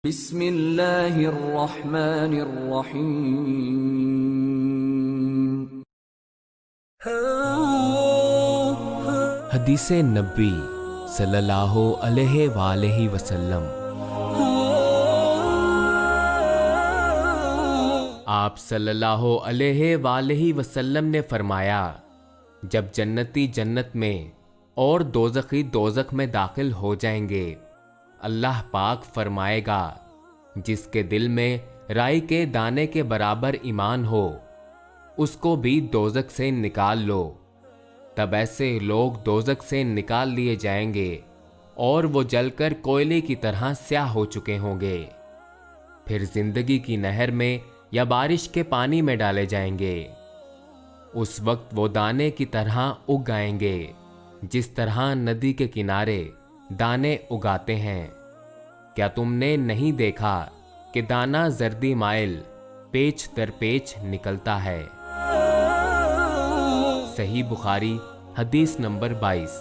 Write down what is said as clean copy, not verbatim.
بسم اللہ الرحمن الرحیم۔ حدیث نبوی صلی اللہ علیہ وآلہ وسلم۔ آپ صلی اللہ علیہ وآلہ وسلم نے فرمایا، جب جنتی جنت میں اور دوزخی دوزخ میں داخل ہو جائیں گے، اللہ پاک فرمائے گا، جس کے دل میں رائی کے دانے کے برابر ایمان ہو اس کو بھی دوزخ سے نکال لو۔ تب ایسے لوگ دوزخ سے نکال لیے جائیں گے اور وہ جل کر کوئلے کی طرح سیاہ ہو چکے ہوں گے، پھر زندگی کی نہر میں یا بارش کے پانی میں ڈالے جائیں گے۔ اس وقت وہ دانے کی طرح اگ آئیں گے، جس طرح ندی کے کنارے دانے اگاتے ہیں۔ کیا تم نے نہیں دیکھا کہ دانہ زردی مائل پیچ در پیچ نکلتا ہے؟ صحیح بخاری حدیث نمبر 22۔